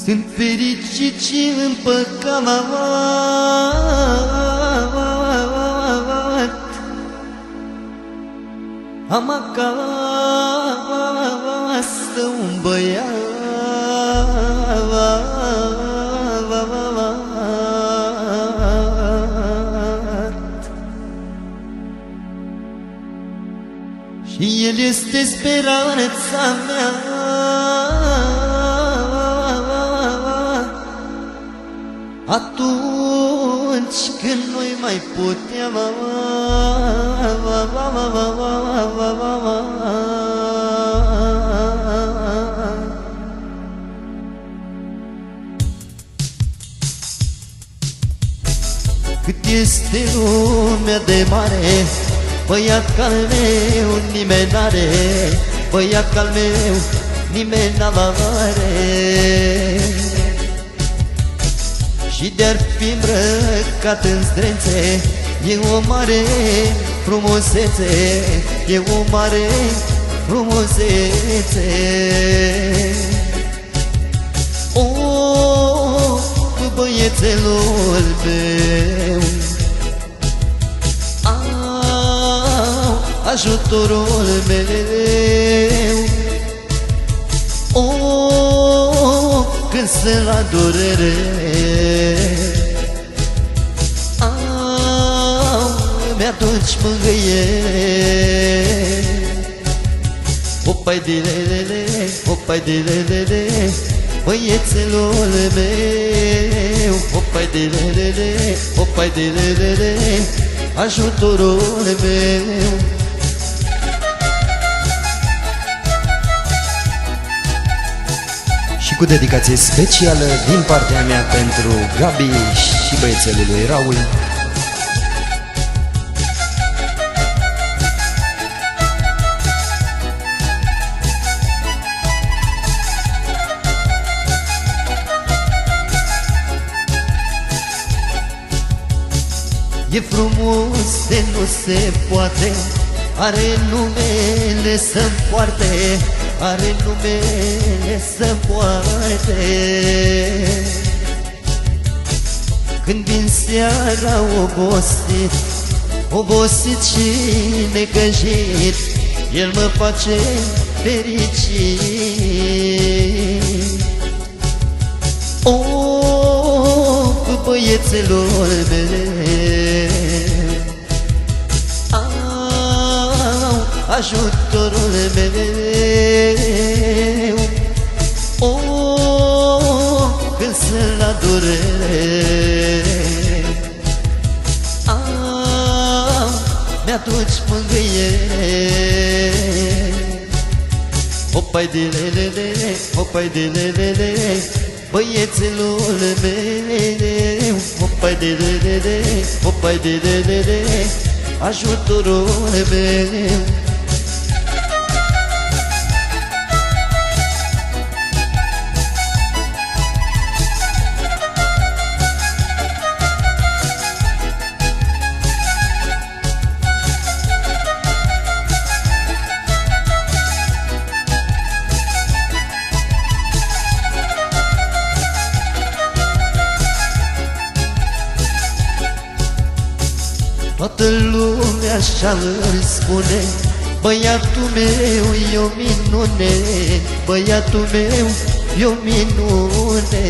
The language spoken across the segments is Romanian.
Sunt fericit și împăcat, am acasă un băiat și el este speranța mea. Atunci când noi mai puteam, cât este lumea de mare, băiat ca-l meu nimeni n-are, băiat ca-l meu nimeni n-are. Și de-ar fi îmbrăcat în zdrențe, e o mare frumusețe, e o mare frumusețe. O, băiețelul meu, ajutorul meu, o, când sunt la durere, mi-aduci mângâiere. Opai de lelele, opai de lelele, băiețelul meu. Opai de lelele, opai de lelele, ajutorul meu. Și cu dedicație specială din partea mea pentru Gabi și băiețelul lui Raul. E frumos de nu se poate, are numele să-mi poarte, are numele să-mi poarte. Când vin seara obosit, obosit și necăjit, el mă face fericit. O, băiețelor meu, ajutorul meu, o, când sunt la durere, mi-aduci mângâiere. Opai de lelele, opai de lelele, băiețelul meu. Opai de lelele, opai de lelele, ajutorul meu. Toată lumea așa îl spune, băiatul meu e o minune, băiatul meu e o minune.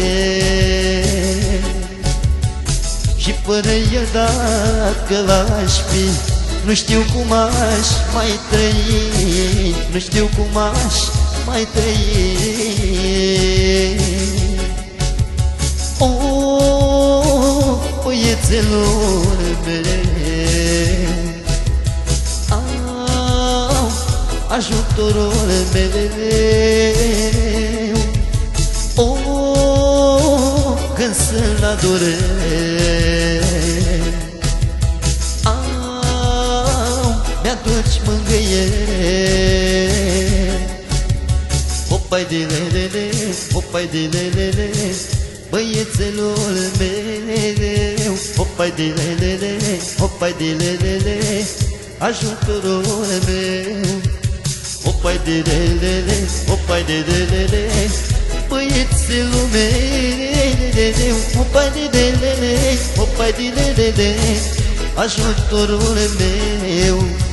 Și fără el dacă aș fi, nu știu cum aș mai trăi, nu știu cum aș mai trăi. O, băiețelul meu, ajutorul meu, o, când sunt la durere, mi-aduci mângâiere. Opai de lelele, opai de lelele, băiețelul meu. Opai de lelele, opai de lelele, ajutorul meu. Opai de lelele, opai de lelele, băieți lume, opa de lele, ajutorul meu.